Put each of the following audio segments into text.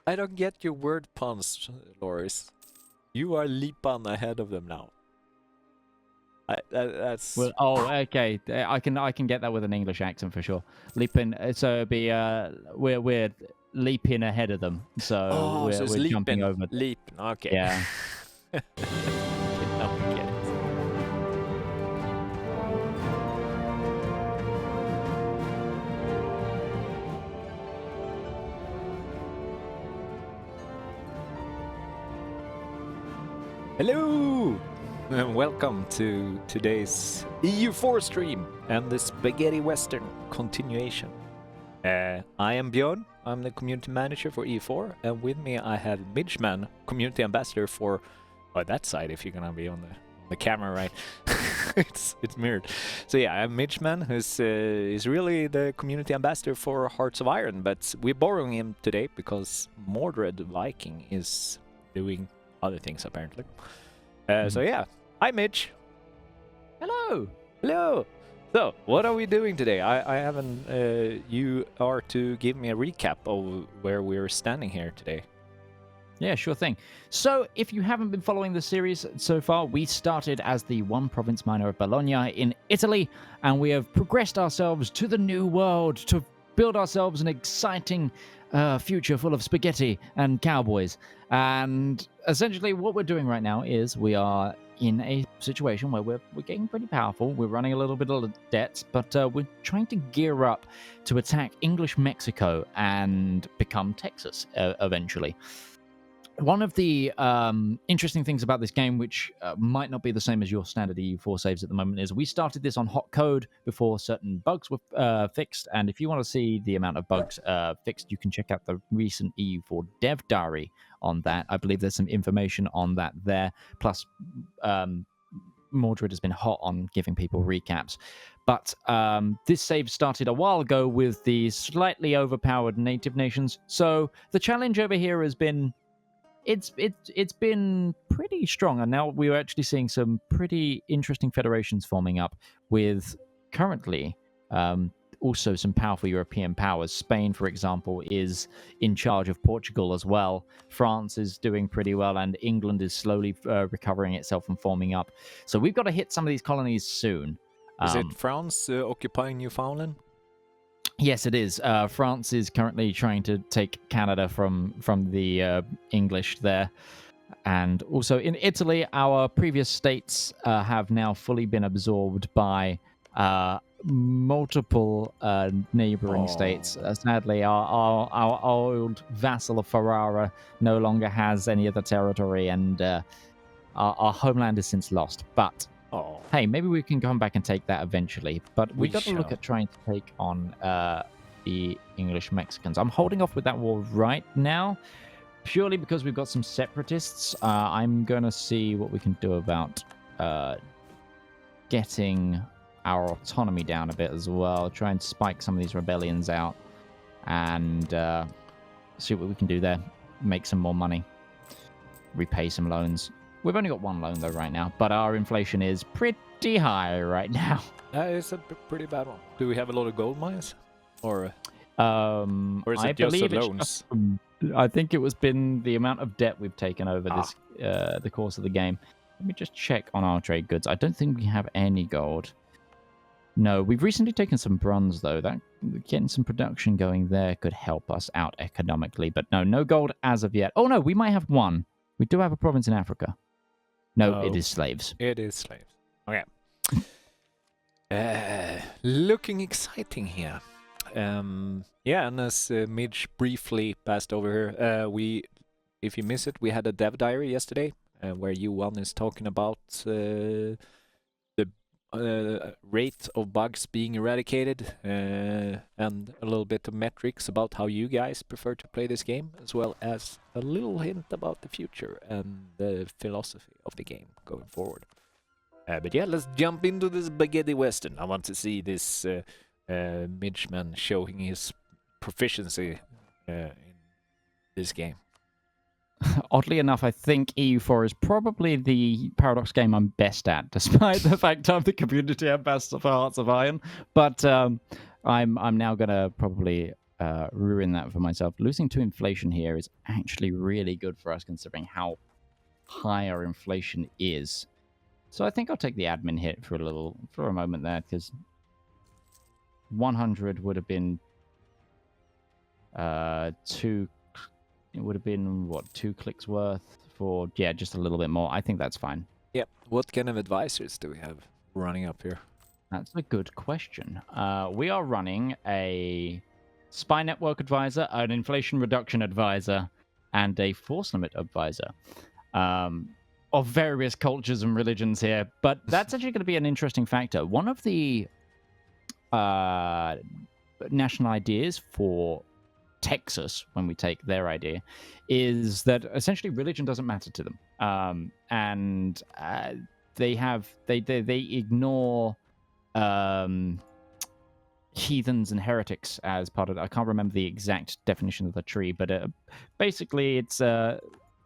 I don't get your word puns, Loris. You are leapan ahead of them now. That's Well, okay. I can get that with an English accent for sure. Leaping, so it'd be we're leaping ahead of them. So so it's we're jumping leaping. over. Leap. Okay. Yeah. Okay, now we get it. Hello! And welcome to today's EU4 stream and the Spaghetti Western continuation. I am Bjorn, I'm the community manager for EU4, and with me I have Midgeman, community ambassador for that side if you're gonna be on the camera, right? it's mirrored. So yeah, I'm Midgeman, who's is really the community ambassador for Hearts of Iron, but we're borrowing him today because Mordred Viking is doing other things apparently. So yeah, hi Midge. Hello. Hello. So what are we doing today? I haven't. You are to give me a recap of where we're standing here today. Yeah, sure thing. So, if you haven't been following the series so far, we started as the one province minor of Bologna in Italy, and we have progressed ourselves to the new world to build ourselves an exciting future full of spaghetti and cowboys. And essentially, what we're doing right now is we are in a situation where we're getting pretty powerful. We're running a little bit of debt, but we're trying to gear up to attack English Mexico and become Texas eventually. One of the interesting things about this game, which might not be the same as your standard EU4 saves at the moment, is we started this on hot code before certain bugs were fixed. And if you want to see the amount of bugs fixed, you can check out the recent EU4 dev diary on that. I believe there's some information on that there. Plus, Mordred has been hot on giving people recaps. But this save started a while ago with the slightly overpowered native nations. So the challenge over here has been it's been pretty strong, and now we're actually seeing some pretty interesting federations forming up with currently also some powerful European powers. Spain, for example, is in charge of Portugal as well. France is doing pretty well, and England is slowly recovering itself and forming up. So we've got to hit some of these colonies soon. Is it France occupying Newfoundland? Yes, it is. France is currently trying to take Canada from the English there. And also in Italy, our previous states have now fully been absorbed by multiple neighboring states. Sadly, our old vassal of Ferrara no longer has any other territory, and our homeland is since lost. But hey, maybe we can come back and take that eventually. But we've got to look at trying to take on the English Mexicans. I'm holding off with that war right now, purely because we've got some separatists. I'm going to see what we can do about getting our autonomy down a bit as well. Try and spike some of these rebellions out and see what we can do there. Make some more money. Repay some loans. We've only got one loan, though, right now, but our inflation is pretty high right now. It's a pretty bad one. Do we have a lot of gold mines? Or is it I just believe the loans? I think it was been the amount of debt we've taken over this the course of the game. Let me just check on our trade goods. I don't think we have any gold. No, we've recently taken some bronze, though. That getting some production going there could help us out economically. But no gold as of yet. Oh, no, we might have one. We do have a province in Africa. No, it is slaves. It is slaves. Okay. Looking exciting here. Yeah, and as Midge briefly passed over here, if you miss it, we had a dev diary yesterday where U1 is talking about the rate of bugs being eradicated and a little bit of metrics about how you guys prefer to play this game, as well as a little hint about the future and the philosophy of the game going forward. But yeah, let's jump into this spaghetti western. I want to see this Midgeman showing his proficiency in this game. Oddly enough, I think EU4 is probably the Paradox game I'm best at, despite the fact I'm the community ambassador for Hearts of Iron. But I'm now going to probably ruin that for myself. Losing to inflation here is actually really good for us, considering how high our inflation is. So I think I'll take the admin hit for a moment there, because 100 would have been two. It would have been what, 2 clicks worth for just a little bit more. I think that's fine. Yep. What kind of advisors do we have running up here? That's a good question. We are running a spy network advisor, an inflation reduction advisor, and a force limit advisor. Of various cultures and religions here, but that's actually going to be an interesting factor. One of the national ideas for Texas, when we take their idea, is that essentially religion doesn't matter to them, and they ignore heathens and heretics as part of it. I can't remember the exact definition of the tree, but basically it's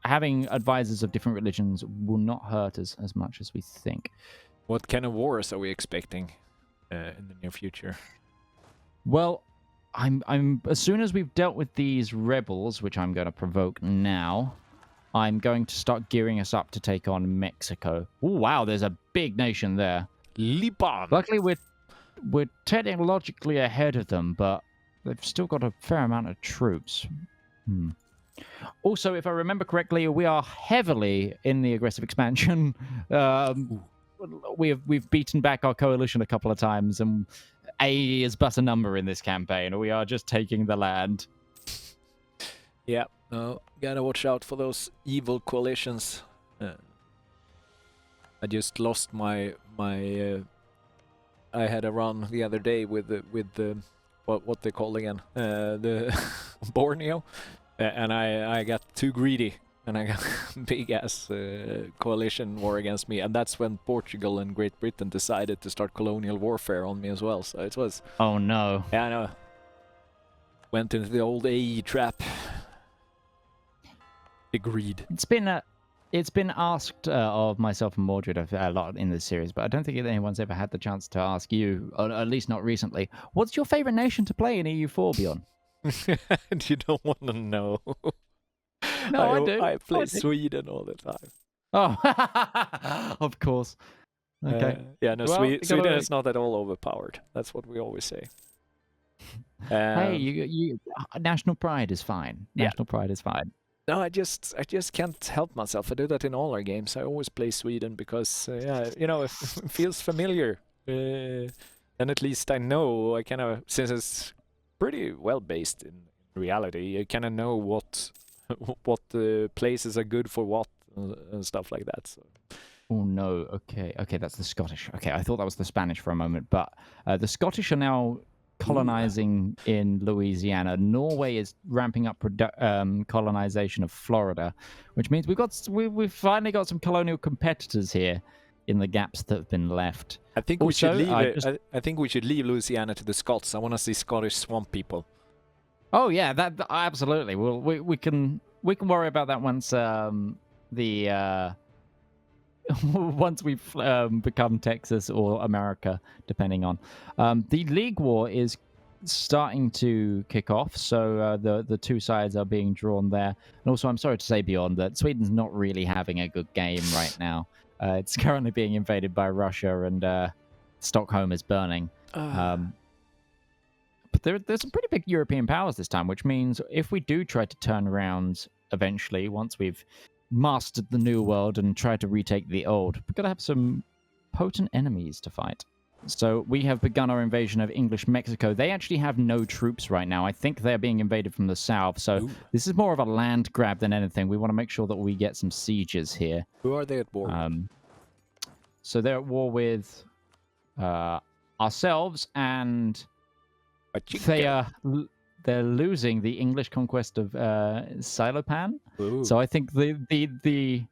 having advisors of different religions will not hurt us as much as we think. What kind of wars are we expecting in the near future? Well, I'm as soon as we've dealt with these rebels, which I'm going to provoke now, I'm going to start gearing us up to take on Mexico. Oh wow, there's a big nation there. Liban. Luckily, we're technologically ahead of them, but they've still got a fair amount of troops. Also, if I remember correctly, we are heavily in the aggressive expansion. We've beaten back our coalition a couple of times, and A is but a number in this campaign. We are just taking the land. Yeah, gotta watch out for those evil coalitions. I just lost my I had a run the other day with the what they call again, the Borneo. And I got too greedy, and I got big ass coalition war against me, and that's when Portugal and Great Britain decided to start colonial warfare on me as well. So it was. Oh no! Yeah, I know. Went into the old AE trap. Agreed. It's been asked of myself and Mordred a lot in this series, but I don't think anyone's ever had the chance to ask you, or at least not recently. What's your favorite nation to play in EU4, Bjorn? You don't want to know. No, I do. I play Sweden all the time. Oh, of course. Okay. Sweden is not at all overpowered. That's what we always say. Hey, you national pride is fine. National pride is fine. No, I just can't help myself. I do that in all our games. I always play Sweden because it feels familiar. And at least I know since it's pretty well based in reality. I kind of know what places are good for what and stuff like that. So. Oh no! Okay, that's the Scottish. Okay, I thought that was the Spanish for a moment, but the Scottish are now colonizing in Louisiana. Norway is ramping up colonization of Florida, which means we've finally got some colonial competitors here in the gaps that have been left. I think we should leave I think we should leave Louisiana to the Scots. I want to see Scottish swamp people. Oh yeah, that absolutely. We can worry about that once once we've become Texas or America, depending on. The League War is starting to kick off, so the two sides are being drawn there. And also, I'm sorry to say, Bjorn, that Sweden's not really having a good game right now. It's currently being invaded by Russia, and Stockholm is burning. But there's some pretty big European powers this time, which means if we do try to turn around eventually, once we've mastered the new world and try to retake the old, we're going to have some potent enemies to fight. So we have begun our invasion of English Mexico. They actually have no troops right now. I think they're being invaded from the south. So this is more of a land grab than anything. We want to make sure that we get some sieges here. Who are they at war with? So they're at war with ourselves, and they're losing the English conquest of Silopan. So I think the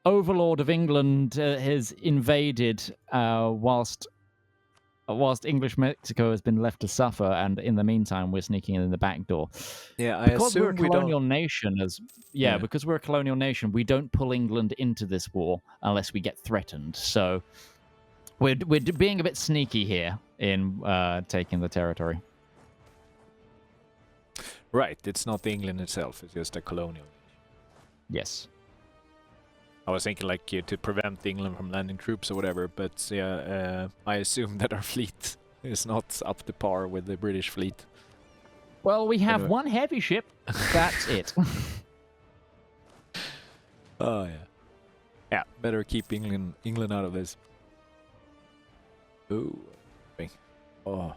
overlord of England has invaded whilst English Mexico has been left to suffer, and in the meantime we're sneaking in the back door. Yeah, because we're a colonial nation. Because we're a colonial nation, we don't pull England into this war unless we get threatened. So we're being a bit sneaky here in taking the territory. Right, it's not England itself, it's just a colonial. Yes. I was thinking like to prevent England from landing troops or whatever, but yeah, I assume that our fleet is not up to par with the British fleet. Well, we have Anyway. one heavy ship. That's it. Oh yeah. Yeah, better keep England out of this. Ooh. Oh.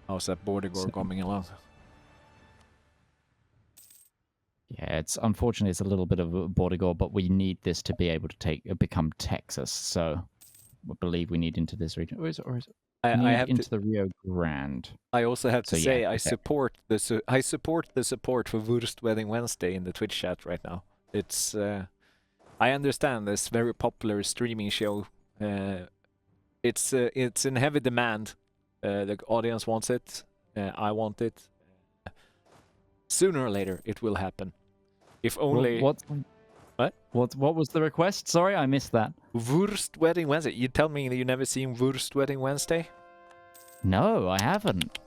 How's that border guard So- coming along? Yeah, it's unfortunately it's a little bit of a border gore, but we need this to be able to become Texas. So I believe we need into this region. Or is it? I Need have into to. the Rio Grande. I also have to So, say yeah, I okay. support the support for Wurst Wedding Wednesday in the Twitch chat right now. It's I understand this very popular streaming show. It's in heavy demand. The audience wants it. I want it. Sooner or later, it will happen. If only. What? What? What was the request? Sorry, I missed that. Wurst Wedding Wednesday. You tell me that you never seen Wurst Wedding Wednesday? No, I haven't.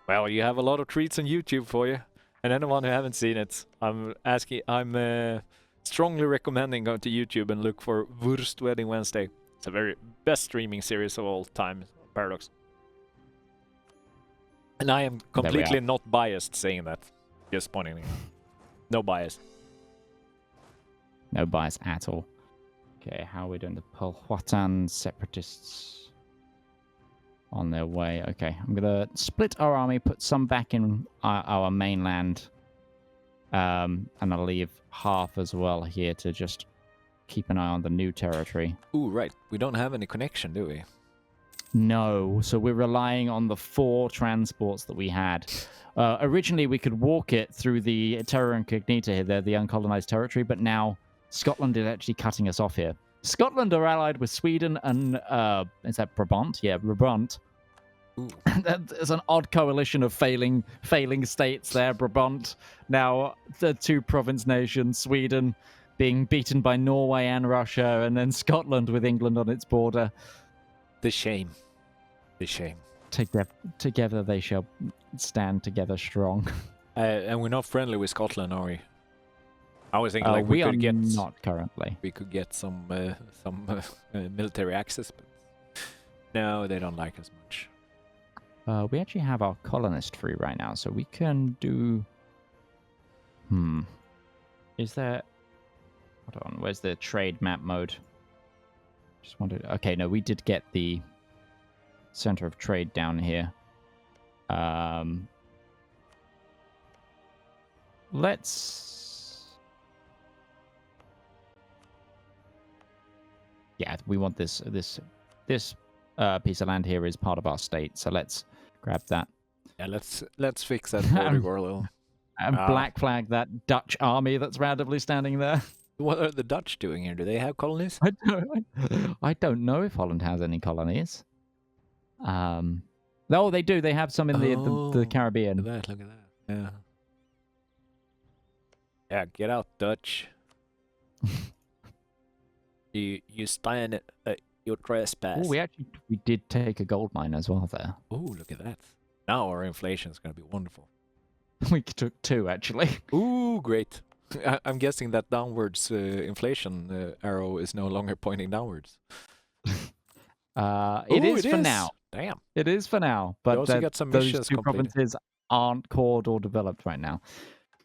Well, you have a lot of treats on YouTube for you. And anyone who haven't seen it, I'm strongly recommending go to YouTube and look for Wurst Wedding Wednesday. It's a very best streaming series of all time, Paradox. And I am completely not biased saying that. Just pointing it out. No bias. No bias at all. Okay, how are we doing? The Powhatan separatists on their way. Okay, I'm gonna split our army, put some back in our mainland, and I'll leave half as well here to just keep an eye on the new territory. Ooh, right. We don't have any connection, do we? No, so we're relying on the 4 transports that we had. Originally, we could walk it through the Terra Incognita here, the uncolonized territory, but now Scotland is actually cutting us off here. Scotland are allied with Sweden and, is that Brabant? Yeah, Brabant. Ooh. There's an odd coalition of failing states there. Brabant, now the 2 province nations, Sweden being beaten by Norway and Russia, and then Scotland with England on its border. The shame. The shame. Together they shall stand together strong. And we're not friendly with Scotland, are we? I was thinking like we are could get not currently. we could get some military access, but no, they don't like us much. We actually have our colonist free right now, so we can do. Is there? Hold on. Where's the trade map mode? Just wanted. Okay, no, we did get the center of trade down here. Let's. Yeah, we want this piece of land here is part of our state, so let's grab that. Yeah, let's fix that border war a little. And black flag that Dutch army that's randomly standing there. What are the Dutch doing here? Do they have colonies? I don't know if Holland has any colonies. No, they do. They have some in the Caribbean. Look at that. Yeah. Yeah, get out, Dutch. you stand at your trespass. Oh, we did take a gold mine as well there. Oh, look at that. Now our inflation is going to be wonderful. We took 2 actually. Ooh, great. I'm guessing that downwards inflation arrow is no longer pointing downwards. It is for now. Damn. It is for now, but also got some those missions 2 completed. provinces aren't cored or developed right now.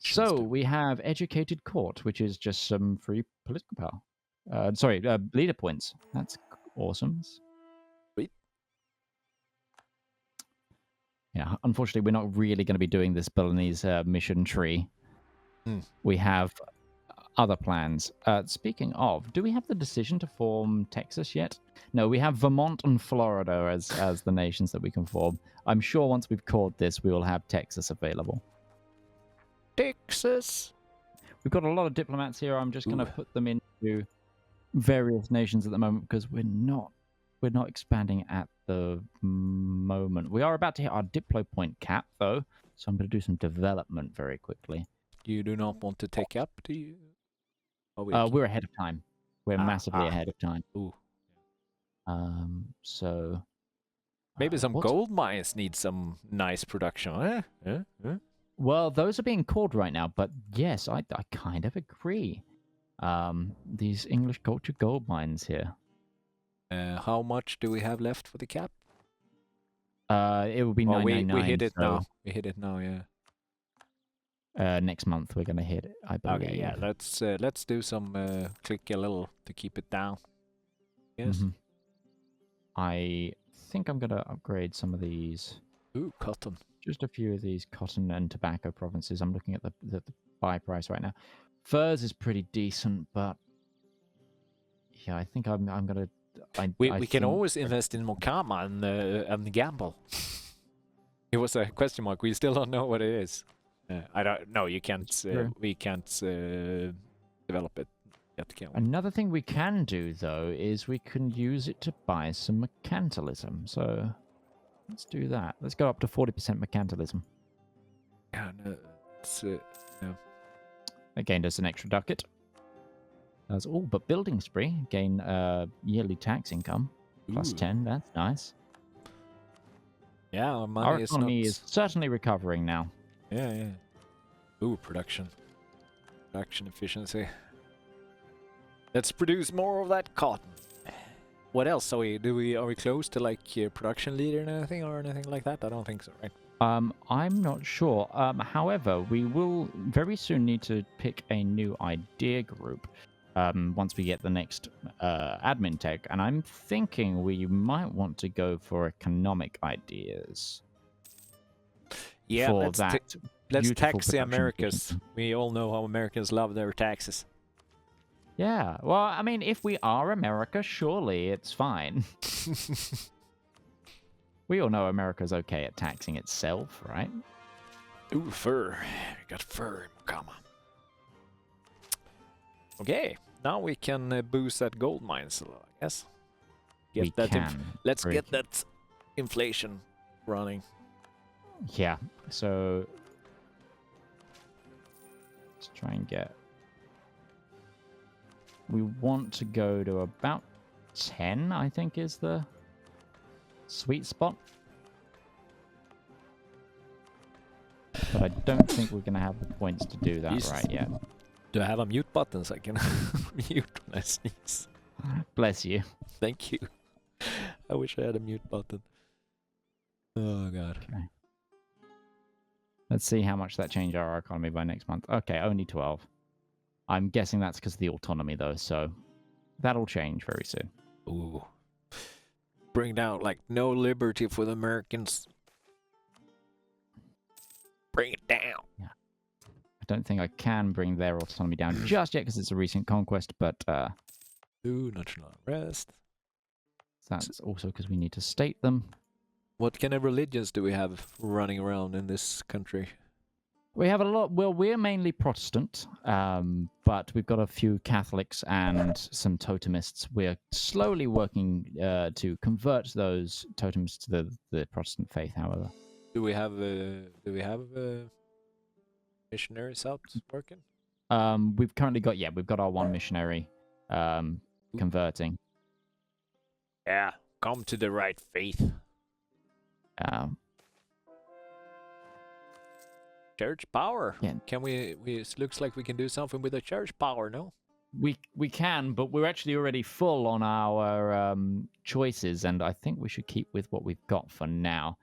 Missions So do. we have educated court, which is just some free political power. Leader points. That's awesome. Sweet. Yeah, unfortunately, we're not really going to be doing this Bolognese mission tree. We have other plans. Speaking of, do we have the decision to form Texas yet? No, we have Vermont and Florida as the nations that we can form. I'm sure once we've caught this, we will have Texas available. Texas. We've got a lot of diplomats here. I'm just going to put them into various nations at the moment because we're not expanding at the moment. We are about to hit our diplo point cap though, so I'm going to do some development very quickly. You do not want to take up, do you? We're ahead of time. We're massively ahead of time. Ooh. So Maybe some what? gold mines need some nice production. Well, those are being called right now, but yes, I kind of agree. These English culture gold mines here. How much do we have left for the cap? It will be Well, 999. we hit it so, now. We hit it now, yeah. Next month we're gonna hit it, I believe. Okay, yeah. Let's do some click a little to keep it down. Yes. Mhm. I think I'm gonna upgrade some of these. Ooh, cotton. Just a few of these cotton and tobacco provinces. I'm looking at the buy price right now. Furs is pretty decent, but yeah, I think I'm gonna. We can always invest in Mokama and gamble. It was a question mark. We still don't know what it is. I don't know. You can't. We can't develop it yet, can we? Another thing we can do though is we can use it to buy some mercantilism. So let's do that. Let's go up to 40% mercantilism. Yeah, no, it's yeah. That gained us an extra ducat. That's all but building spree. Gain yearly tax income. Plus Ooh. 10. That's nice. Yeah, our money Our is economy not... is certainly recovering now. Yeah, yeah. Ooh, production efficiency. Let's produce more of that cotton. What else are we? Are we close to like production leader and anything or anything like that? I don't think so, right? I'm not sure. However, we will very soon need to pick a new idea group. Once we get the next admin tech, and I'm thinking we might want to go for economic ideas. Yeah, for let's that let's beautiful tax the production Americas. efficiency. We all know how Americans love their taxes. Yeah, well, I mean, if we are America, surely it's fine. We all know America's okay at taxing itself, right? Ooh, fur. Got fur in Mokama. Okay, now we can boost that gold mines a little, I guess. We can. Let's Very get good. that inflation running. Yeah, so let's try and get. We want to go to about 10, I think, is the sweet spot. But I don't think we're going to have the points to do that Jesus. right yet. Do I have a mute button so I can mute when I sneeze? Bless you. Thank you. I wish I had a mute button. Oh, God. Okay. Let's see how much that changed our economy by next month. Okay, only 12. I'm guessing that's because of the autonomy, though, so that'll change very soon. Ooh. Bring down, like, no liberty for the Americans. Bring it down. Yeah. I don't think I can bring their autonomy down just yet because it's a recent conquest, but Ooh, national unrest. that's also because we need to state them. What kind of religions do we have running around in this country? We have a lot. Well, we're mainly Protestant, but we've got a few Catholics and some totemists. We're slowly working to convert those totemists to the Protestant faith. However, Do we have missionaries out working? we've currently got we've got our one missionary converting. Yeah, come to the right faith. Church power. Yeah. Can we? It looks like we can do something with the church power, no? We can, but we're actually already full on our choices, and I think we should keep with what we've got for now.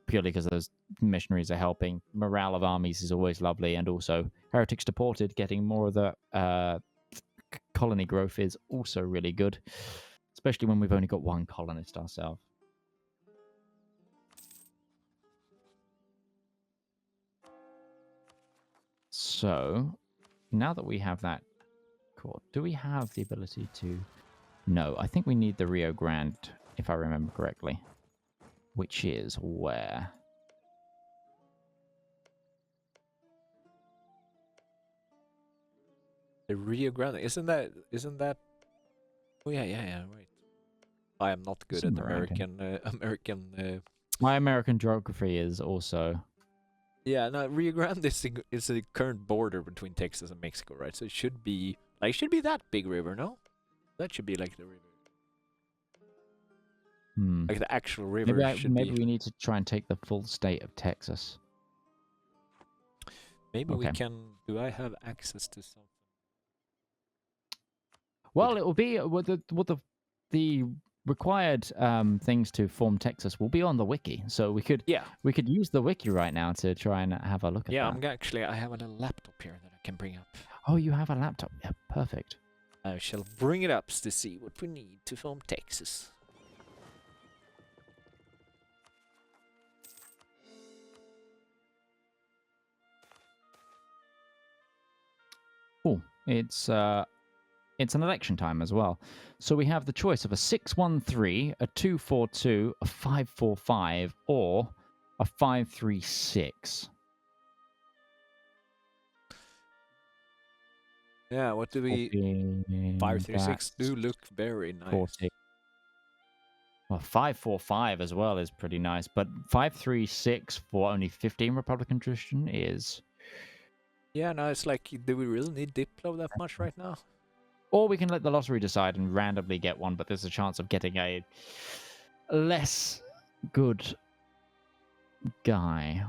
Purely because those missionaries are helping. Morale of armies is always lovely, and also heretics deported, getting more of the colony growth is also really good, especially when we've only got one colonist ourselves. So, now that we have that court, do we have the ability to... No, I think we need the Rio Grande, if I remember correctly. Which is where? The Rio Grande, isn't that? Oh yeah, right. I am not good at American. My American geography is also... Yeah, no, Rio Grande is the current border between Texas and Mexico, right? So it should be that big river, no? That should be like the river. Hmm. Like the actual river should Maybe be. we need to try and take the full state of Texas. Maybe we Okay. can. Do I have access to something? Well, it will be what the required things to form Texas will be on the wiki, so we could Yeah. use the wiki right now to try and have a look at Yeah, that. actually, I have a little laptop here that I can bring up. Oh, you have a laptop? Yeah, perfect. I shall bring it up to see what we need to form Texas. Oh, it's an election time as well. So we have the choice of a 613, a 242, a 545, or a 536. Yeah, what do we... 536 do look very nice. 40. Well, 545 as well is pretty nice, but 536 for only 15 Republican tradition is... Yeah, no, it's like, do we really need Diplo that much right now? Or we can let the lottery decide and randomly get one, but there's a chance of getting a less good guy.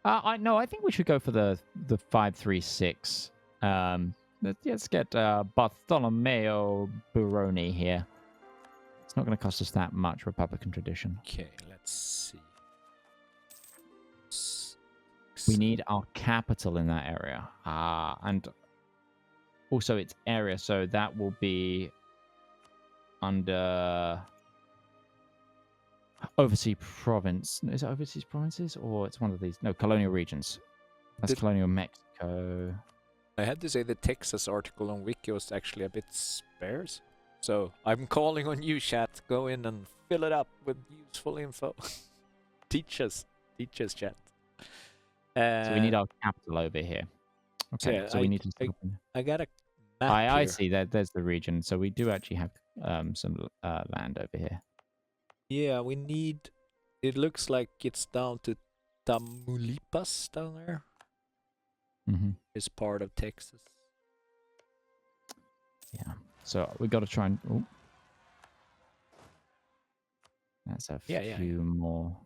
I think we should go for the 536. Let's get Bartholomew Buroni here. It's not going to cost us that much Republican tradition. Okay, let's see. We need our capital in that area. And also its area, so that will be under overseas province. Is it overseas provinces or it's one of these? No, colonial regions. That's colonial Mexico. I had to say the Texas article on Wiki was actually a bit sparse. So I'm calling on you, chat. Go in and fill it up with useful info. teach us, chat. So we need our capital over here. Okay, yeah, so we need to... I got a map I here. see. There's the region. So we do actually have some land over here. Yeah, we need... It looks like it's down to Tamaulipas down there. Mm-hmm. It's part of Texas. Yeah. So we got to try and... Oh. That's a few more...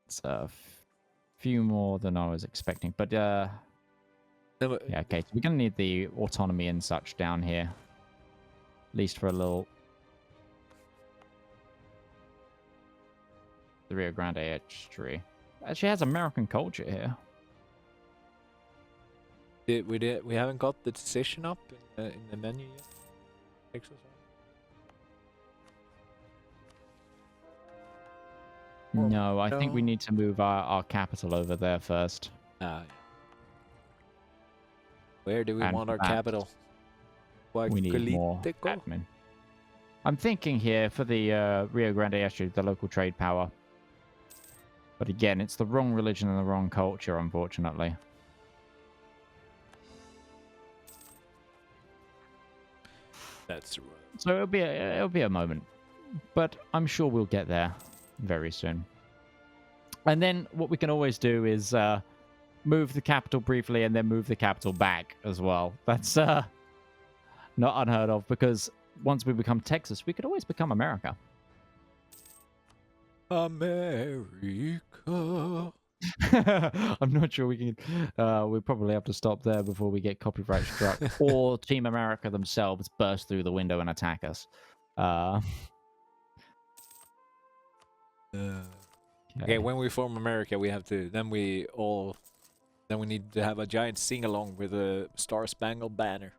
It's a few more than I was expecting, but yeah, okay. So we're gonna need the autonomy and such down here, at least for a little. The Rio Grande Estuary actually has American culture here. We haven't got the decision up in the menu yet. Texas. No, I think we need to move our capital over there first. Where do we want our capital? We need more admin. I'm thinking here for the Rio Grande Estuary, the local trade power. But again, it's the wrong religion and the wrong culture, unfortunately. That's right. So it'll be a moment, but I'm sure we'll get there very soon. And then what we can always do is move the capital briefly and then move the capital back as well. That's not unheard of, because once we become Texas, we could always become America. America. I'm not sure we can. We'll probably have to stop there before we get copyright struck, or Team America themselves burst through the window and attack us. Okay, when we form America, we have to. Then we need to have a giant sing along with a Star Spangled Banner.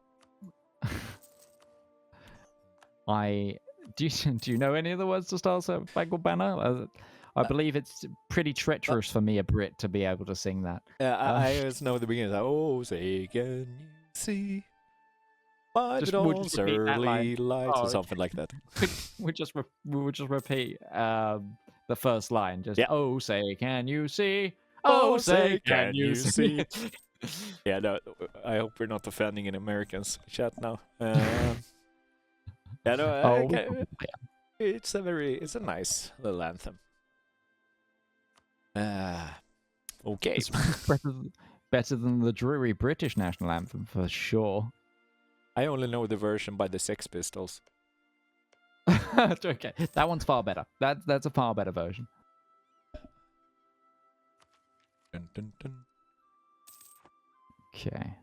Do you know any of the words to Star Spangled Banner? I believe it's pretty treacherous for me, a Brit, to be able to sing that. Yeah, I just know the beginning. Oh, say can you see by the dawn's early lights, or something like that. we would just repeat the first line. Just oh, say can you see? Oh, say can you see? Yeah, no, I hope we're not offending any Americans. Chat now. Yeah, no, it's a nice little anthem. Okay. better than the dreary British national anthem for sure. I only know the version by the Sex Pistols. Okay, that one's far better. That's a far better version. Dun, dun, dun. Okay.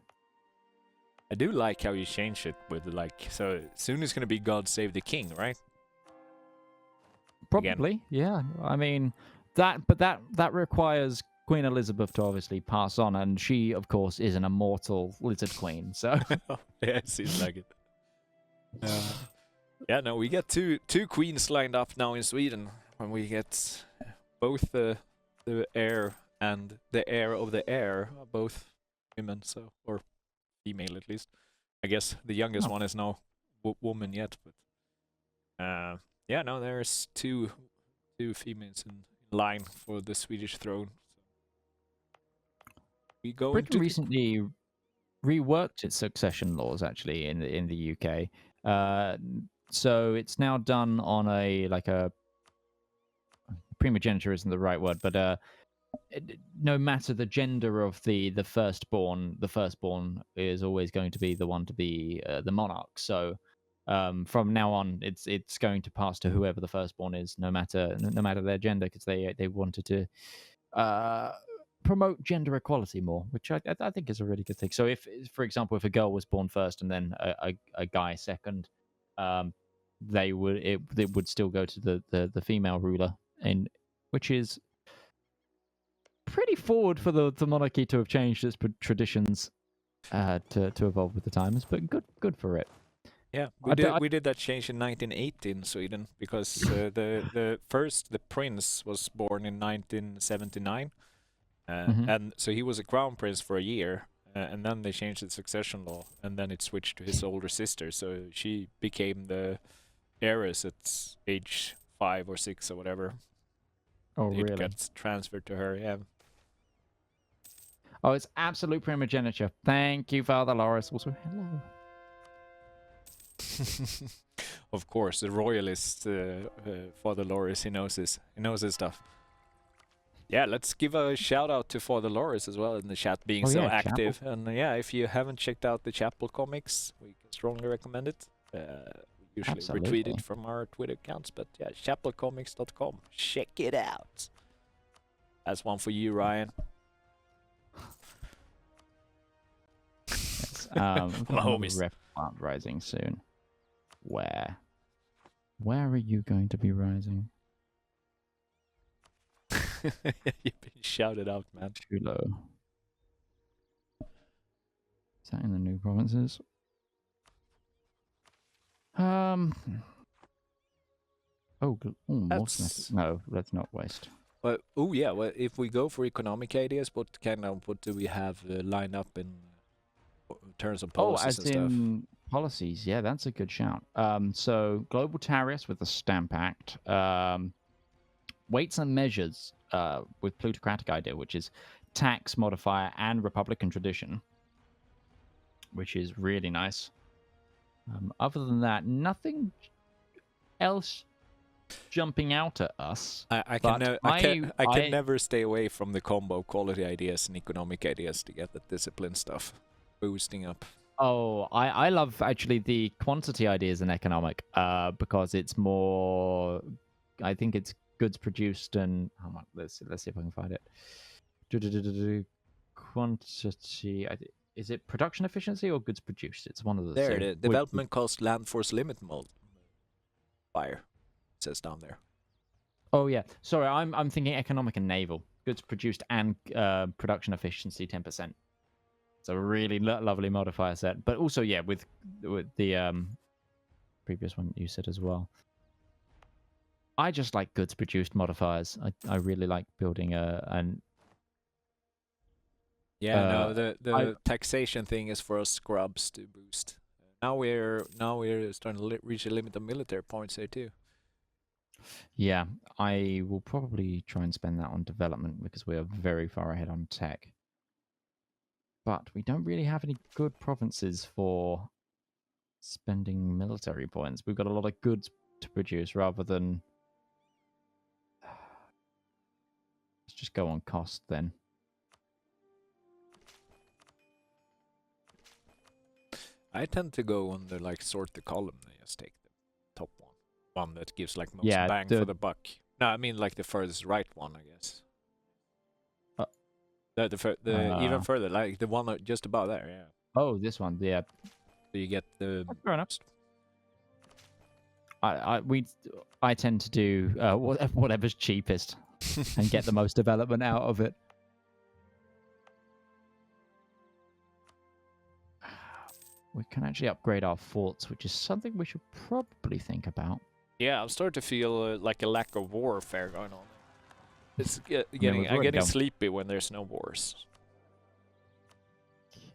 I do like how you change it with like, so soon it's gonna be God Save the King, right? Probably, yeah. I mean, that requires Queen Elizabeth to obviously pass on, and she, of course, is an immortal lizard queen. So yeah, it seems like it. Yeah, no, we get two queens lined up now in Sweden. When we get both the heir and the heir of the heir, are both women, so or female at least. I guess the youngest one is no woman yet, but yeah, no, there's two females in line for the Swedish throne. We go Britain into recently reworked its succession laws actually in the UK. So it's now done on a primogeniture isn't the right word, but no matter the gender of the firstborn, the firstborn is always going to be the one to be the monarch. So from now on, it's going to pass to whoever the firstborn is, no matter their gender, because they wanted to promote gender equality more, which I think is a really good thing. So if, for example, if a girl was born first and then a guy second, it would still go to the female ruler, and which is pretty forward for the monarchy to have changed its traditions to evolve with the times, but good for it. Yeah, we did that change in 1980 in Sweden because the prince was born in 1979, and so he was a crown prince for a year, and then they changed the succession law, and then it switched to his older sister, so she became the heiress at age 5 or 6 or whatever. Oh, really? It gets transferred to her, yeah. Oh, it's absolute primogeniture. Thank you, Father Loris. Also, hello. Of course, the royalist Father Loris, he knows his stuff. Yeah, let's give a shout out to Father Loris as well in the chat, being so active. Chapel. And yeah, if you haven't checked out the Chapel comics, we can strongly recommend it. We usually retweet it from our Twitter accounts, but yeah, chapelcomics.com. Check it out. That's one for you, Ryan. Yes, rep plant rising soon. Where are you going to be rising? You've been shouted out, man. Too low. Is that in the new provinces? No, let's not waste. Well, well, if we go for economic ideas, what do we have lined up in terms of policies and stuff? In policies, yeah, that's a good shout. So global tariffs with the Stamp Act, weights and measures with plutocratic idea, which is tax modifier and Republican tradition, which is really nice. Other than that, nothing else jumping out at us. I can never stay away from the combo of quality ideas and economic ideas to get the discipline stuff boosting up. Oh, I love actually the quantity ideas in economic because it's more. I think it's goods produced and let's see if I can find it. Quantity. Is it production efficiency or goods produced? It's one of the there. The development cost land force limit fire. It says down there. Oh yeah, sorry. I'm thinking economic and naval goods produced and production efficiency 10%. It's a really lovely modifier set, but also yeah, with the previous one you said as well. I just like goods produced modifiers. I really like building an. Yeah, no, the taxation thing is for us scrubs to boost. Now we're starting to reach a limit of military points here too. Yeah, I will probably try and spend that on development because we are very far ahead on tech. But we don't really have any good provinces for spending military points. We've got a lot of goods to produce rather than. Let's just go on cost then. I tend to go on the like sort the column and just take the top one that gives like most Yeah, bang for the buck. No, I mean like the furthest right one, I guess. The even further, like the one just about there. Yeah. Oh, this one. Yeah. So you get the. Fair enough. I tend to do whatever's cheapest and get the most development out of it. We can actually upgrade our forts, which is something we should probably think about. Yeah, I'm starting to feel like a lack of warfare going on. It's we've I'm already getting done. sleepy when there's no wars.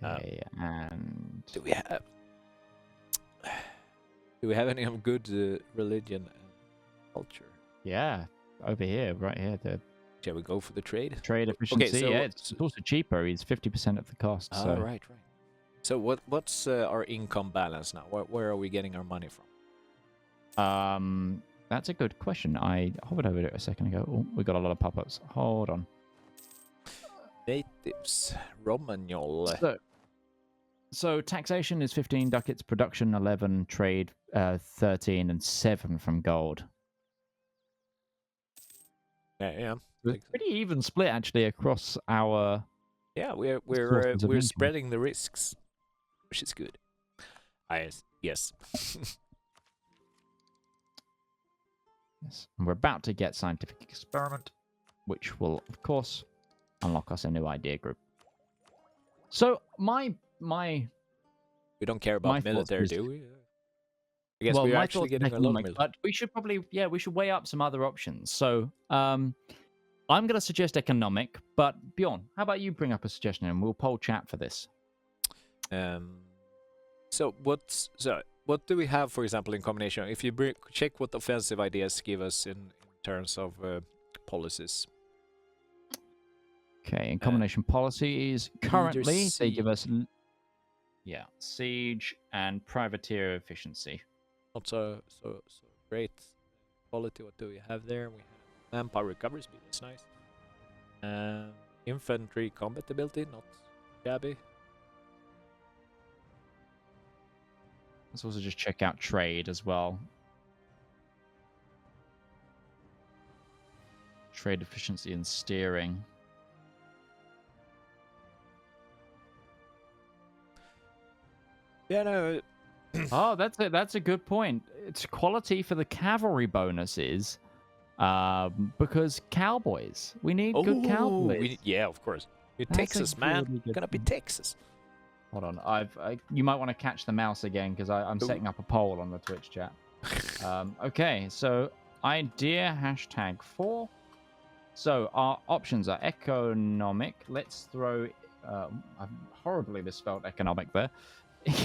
Okay, and Do we have any of good religion and culture? yeah, over here, right here, the Shall we go for the trade? trade efficiency. so Yeah, it's also cheaper. He's 50% of the cost. Oh, So right. So what's our income balance now? Where are we getting our money from? that's a good question. I hovered over it a second ago. Oh, we got a lot of pop-ups. Hold on. Natives, Romagnol. So taxation is 15 ducats, production 11, trade 13, and 7 from gold. Yeah. It's pretty even split actually across our. Yeah, we're sources of income. spreading the risks, which is good. Yes. Yes. And we're about to get scientific experiment, which will, of course, unlock us a new idea group. So my We don't care about my military, thoughts is- do we? I guess we're my actually thoughts are getting a lot of economic, military. but we should probably we should weigh up some other options. So I'm going to suggest economic, but Bjorn, how about you bring up a suggestion and we'll poll chat for this. So what do we have, for example, in combination? If you check what offensive ideas give us in terms of policies. Okay, in combination policies, currently they give us siege and privateer efficiency. Not so great quality. What do we have there? We have manpower recovery speed. That's nice. Infantry combat ability, not shabby. Let's also just check out trade as well. Trade efficiency and steering. Yeah, no. Oh, that's a good point. It's quality for the cavalry bonuses, because cowboys. We need good cowboys. Yeah, of course. That's Texas, a man. really good Gonna be point. Texas. Hold on, you might want to catch the mouse again because I'm setting up a poll on the Twitch chat. Okay, so idea #4. So our options are economic. Let's throw. I've horribly misspelled economic there.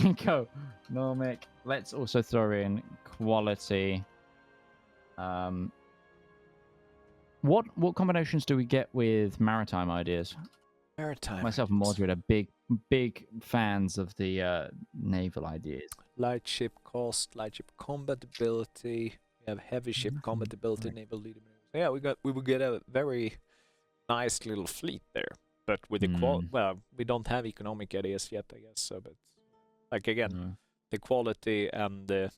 Economic. Let's also throw in quality. What combinations do we get with maritime ideas? Maritime. Myself and Mordred are big fans of the naval ideas. Light ship cost, light ship combat ability. We have heavy ship combat ability, right. naval leader. Yeah, we will get a very nice little fleet there. But with the well, we don't have economic ideas yet, I guess. So, but like again, the quality and the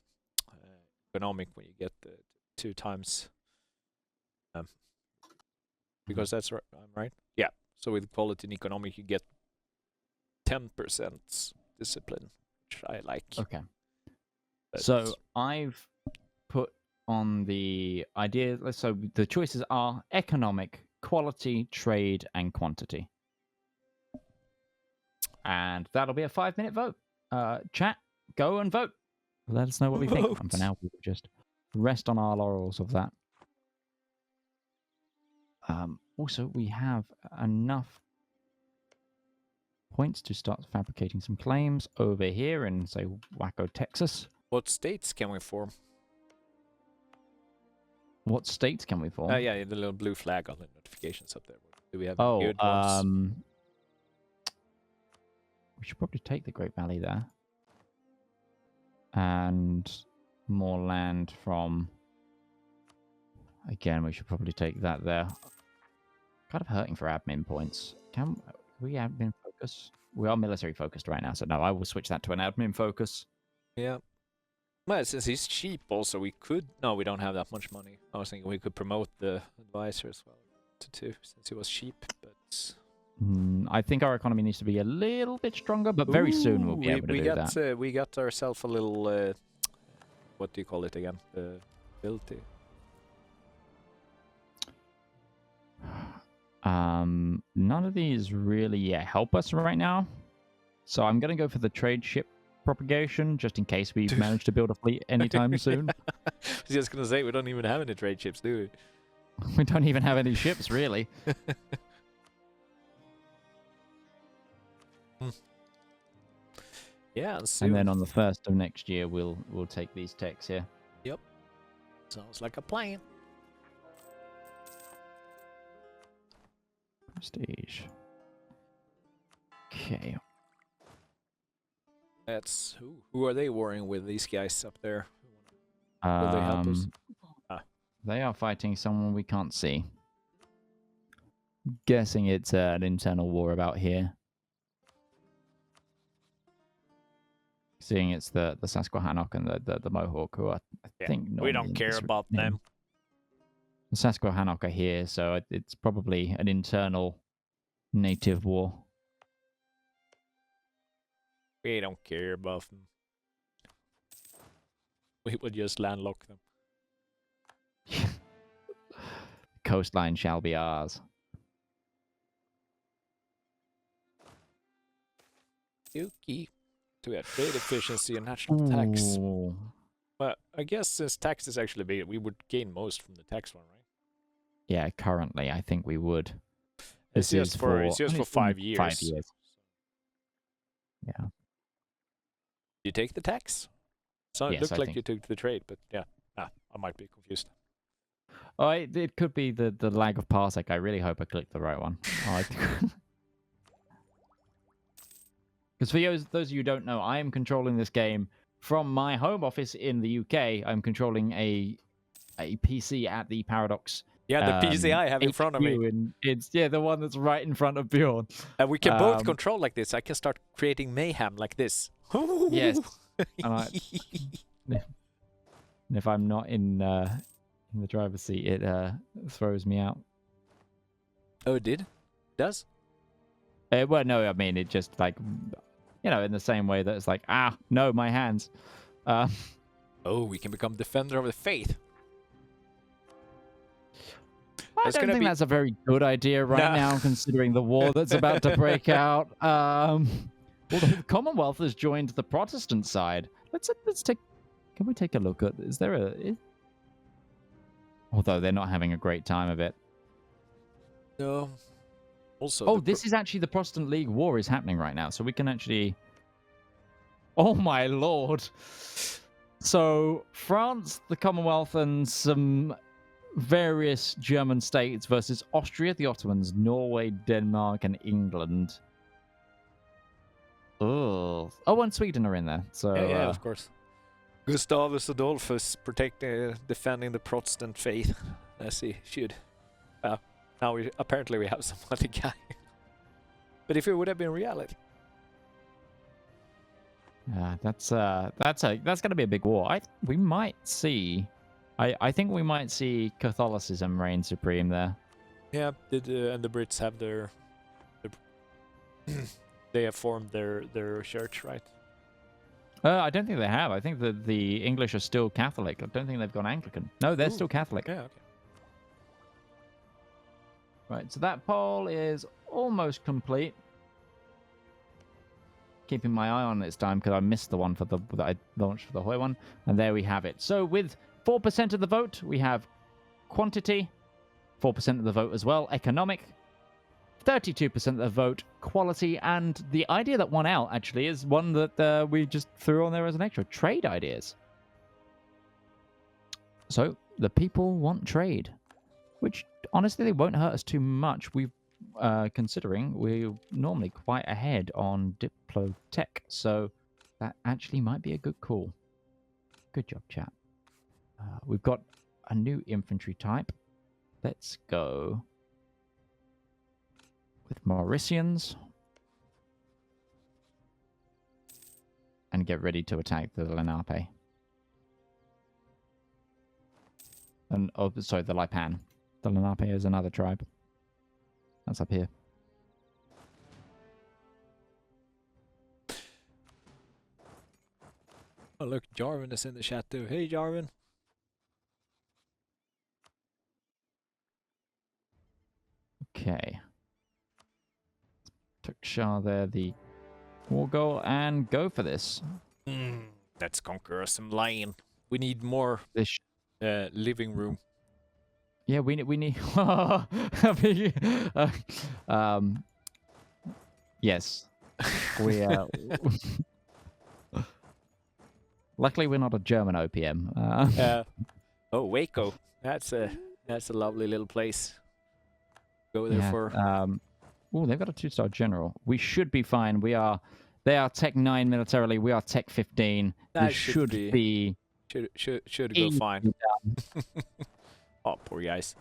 economic when you get the 2 times. Because that's right. I'm right. Yeah. So with quality and economic, you get 10% discipline, which I like. Okay. But So I've put on the idea. So the choices are economic, quality, trade, and quantity. And that'll be a 5-minute vote. Chat, go and vote. Let us know what we think. And for now, we will just rest on our laurels of that. Also, we have enough points to start fabricating some claims over here in, say, Waco, Texas. What states can we form? What states can we form? Yeah, the little blue flag on the notifications up there. Do we have Oh, good ones? we should probably take the Great Valley there. And more land from... Again, we should probably take that there. Kind of hurting for admin points. Can we admin focus? We are military focused right now, so no, I will switch that to an admin focus. Yeah. Well, since he's cheap, also we could. No, we don't have that much money. I was thinking we could promote the advisor as well to two, since he was cheap. But I think our economy needs to be a little bit stronger, but very soon we'll be able to do that. We got ourselves a little. What do you call it again? Ability. None of these really help us right now. So I'm gonna go for the trade ship propagation, just in case we manage to build a fleet anytime soon. I was just gonna say, we don't even have any trade ships, do we? We don't even have any ships, really. Yeah, and then on the 1st of next year, we'll take these techs here. Yep. Sounds like a plan. Prestige. Okay. That's who are they warring with? These guys up there. Will they help us? They are fighting someone we can't see. Guessing it's an internal war about here. Seeing it's the Susquehannock and the Mohawk, who I think we don't care about them. The Susquehannock are here, so it's probably an internal native war. We don't care about them. We will just landlock them. Coastline shall be ours. Yuki. So we have trade efficiency and national tax. But I guess since tax is actually big, we would gain most from the tax one, right? Yeah, currently I think we would. It's just for 5 years. 5 years. Yeah. You take the tax? So it Yes, looked I like think. you took the trade, but yeah. I might be confused. Oh, it could be the lag of parsec. I really hope I clicked the right one. Because for those of you who don't know, I am controlling this game from my home office in the UK. I'm controlling a PC at the Paradox. Yeah, the PC I have in front of me. And it's the one that's right in front of Bjorn. And we can both control like this. I can start creating mayhem like this. Yes. And if I'm not in the driver's seat, it throws me out. Oh, it did? It does? Well, no, I mean, it just like, in the same way that it's like, no, my hands. Oh, we can become defender of the faith. I don't think that's a very good idea now, considering the war that's about to break out. Well, the Commonwealth has joined the Protestant side. Let's take. Can we take a look at? Is there a? Although they're not having a great time of it. No. Also. This is actually the Protestant League war is happening right now, so we can actually. Oh my lord! So France, the Commonwealth, and some various German states versus Austria, the Ottomans, Norway, Denmark, and England. Oh, and Sweden are in there. So yeah, of course. Gustavus Adolphus defending the Protestant faith, as he should. Well, now apparently we have some other guy. But if it would have been reality. That's gonna be a big war. We might see. I think we might see Catholicism reign supreme there. Yeah, and the Brits have their they have formed their church, right? I don't think they have. I think that the English are still Catholic. I don't think they've gone Anglican. No, they're still Catholic. Yeah, okay. Right, so that poll is almost complete. Keeping my eye on it this time because I missed the one that I launched for the Hoy one. And there we have it. So with 4% of the vote, we have quantity, 4% of the vote as well, economic, 32% of the vote, quality, and the idea that won out, actually, is one that we just threw on there as an extra, trade ideas. So, the people want trade, which, honestly, they won't hurt us too much. Considering we're normally quite ahead on Diplotech, so that actually might be a good call. Good job, chat. We've got a new infantry type. Let's go with Mauritians. and get ready to attack the Lenape. And oh, sorry, the Lipan. The Lenape is another tribe. That's up here. Oh, look, Jarvan is in the chat too. Hey, Jarvan. Okay. Took Shah there, the war goal, and go for this. Let's conquer some land. We need more This. living room. Yeah, we need. Yes. We. Luckily, we're not a German OPM. Oh, Waco. That's a lovely little place. Go there for. Oh, they've got a 2-star general. We should be fine. They are Tech 9 militarily. We are Tech 15. That we should be. Should go fine. Oh, poor guys.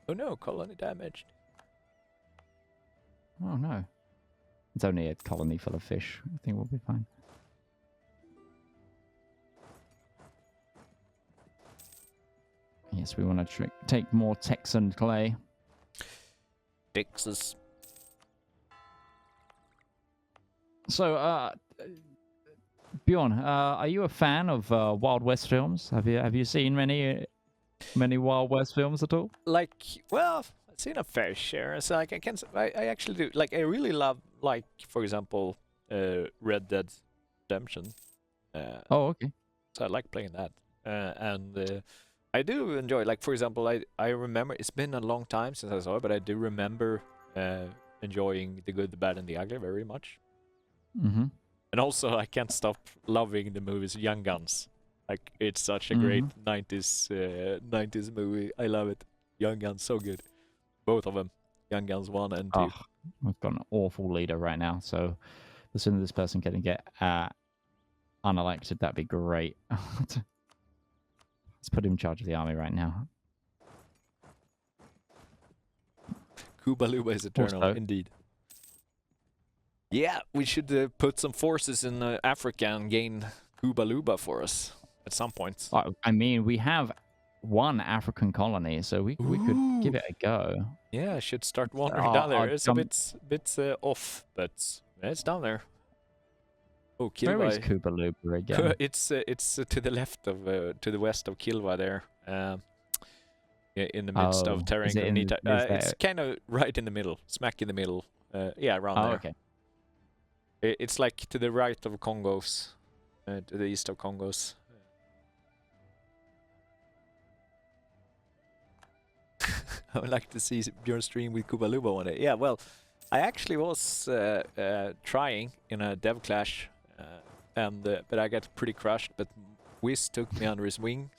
Oh no, colony damaged. Oh no. It's only a colony full of fish. I think we'll be fine. Yes, we want to take more Texan clay. Texas. So, Bjorn, are you a fan of Wild West films? Have you seen many Wild West films at all? Like, well, I've seen a fair share. So like, I actually do. Like, I really love, like, for example, Red Dead Redemption. Oh, okay. So I like playing that, and I do enjoy. Like, for example, I remember it's been a long time since I saw it, but I do remember enjoying The Good, the Bad, and the Ugly very much. Mm-hmm. And also, I can't stop loving the movies Young Guns. Like, it's such a great 90s movie. I love it. Young Guns, so good. Both of them. Young Guns 1 and 2. Oh, we've got an awful leader right now, so the sooner this person can get unelected, that'd be great. Let's put him in charge of the army right now. Cuba Luba is eternal, Also, indeed. Yeah, we should put some forces in Africa and gain Cuba Luba for us at some point. I mean, we have one African colony, so we could give it a go. Yeah, I should start wandering down there. It's a bit off, but it's down there. Oh, Kilva. Where is Cuba Luba again? It's to the left of to the west of Kilva there. In the midst of Terra Incognita. It's kind of right in the middle, smack in the middle. Yeah, around there. Okay. It's like to the right of Congos, to the east of Congos. I would like to see Bjorn stream with Cuba Luba one day. Yeah, well, I actually was trying in a dev clash, but I got pretty crushed. But Wiz took me under his wing,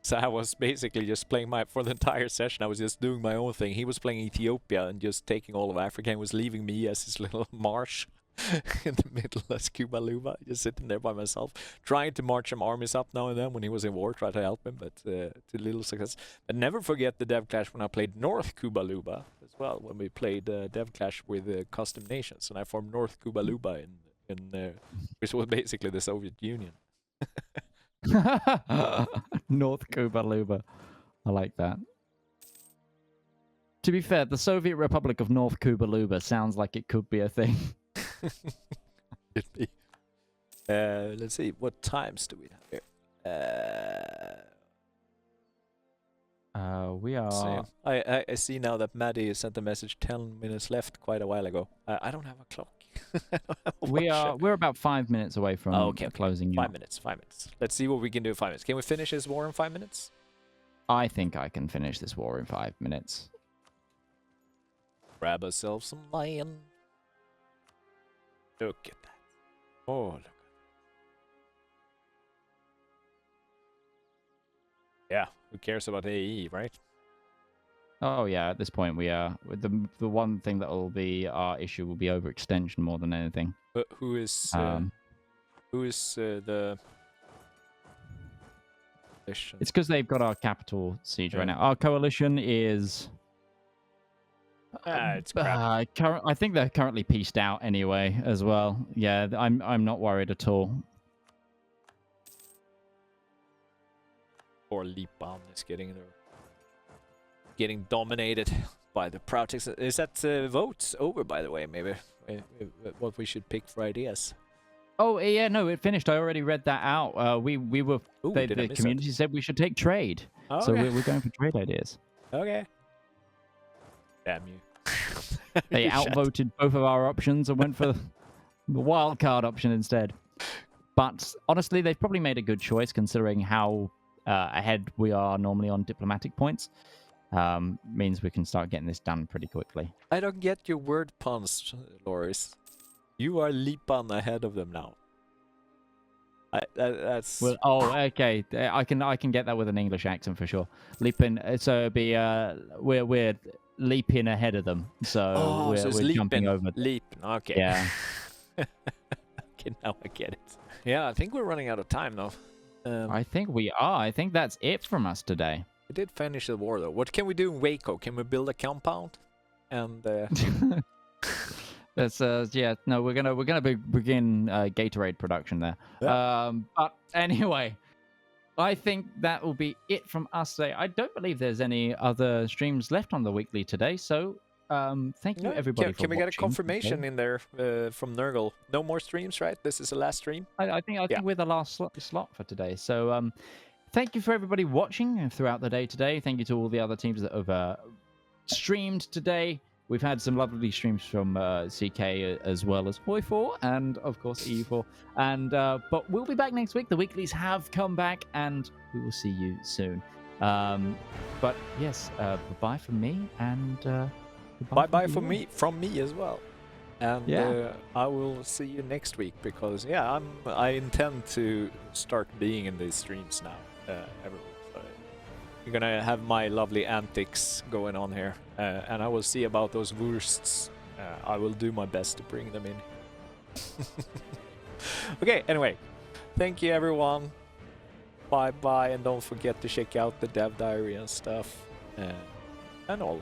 so I was basically just playing for the entire session. I was just doing my own thing. He was playing Ethiopia and just taking all of Africa and was leaving me as his little marsh. In the middle as Cuba Luba, just sitting there by myself, trying to march some armies up now and then when he was in war, try to help him, but to little success. And never forget the Dev Clash when I played North Cuba Luba as well, when we played Dev Clash with Custom Nations, and I formed North Cuba Luba which was basically the Soviet Union. North Cuba Luba. I like that. To be fair, the Soviet Republic of North Cuba Luba sounds like it could be a thing. Let's see, what times do we have here? We are. I see now that Maddie sent a message 10 minutes left quite a while ago. I don't have a clock. We're about 5 minutes away from closing. 5 minutes. Let's see what we can do in 5 minutes. Can we finish this war in 5 minutes? I think I can finish this war in 5 minutes. Grab ourselves some land. Look at that. Oh, look at that. Yeah, who cares about AE, right? Oh yeah, at this point we are. The one thing that will be our issue will be overextension more than anything. But who is the coalition? It's because they've got our capital siege right now. Our coalition is It's crap. I think they're currently pieced out anyway, as well. Yeah, I'm not worried at all. Poor Lipan is getting dominated by the Protestant. Is that votes over, by the way? Maybe what we should pick for ideas. Oh yeah, no, it finished. I already read that out. We were the community said we should take trade, so okay. we're going for trade ideas. Okay. Damn you. They outvoted both of our options and went for the wild card option instead. But honestly, they've probably made a good choice considering how ahead we are normally on diplomatic points. Means we can start getting this done pretty quickly. I don't get your word puns, Loris. You are Lipan ahead of them now. That's well. Oh, okay. I can get that with an English accent for sure. Leaping. So it'd be we're leaping ahead of them. So we're jumping over. Leap. Okay. Yeah. Okay, now I get it. Yeah, I think we're running out of time now. I think we are. I think that's it from us today. We did finish the war though. What can we do in Waco? Can we build a compound? And that's yeah. No, we're gonna begin Gatorade production there. Yeah. But anyway, I think that will be it from us today. I don't believe there's any other streams left on the weekly today. So thank you everybody. Can we get a confirmation in there from Nurgle? No more streams, right? This is the last stream. I think we're the last slot for today. So thank you for everybody watching throughout the day today. Thank you to all the other teams that have streamed today. We've had some lovely streams from CK as well as Hoi4 and of course EU4. And but we'll be back next week. The weeklies have come back, and we will see you soon. But yes, bye from me, and bye from me as well. And I will see you next week because I intend to start being in these streams now every week. So you're gonna have my lovely antics going on here, and I will see about those wursts. I will do my best to bring them in. Okay, anyway, thank you everyone. Bye, and don't forget to check out the dev diary and stuff, and all.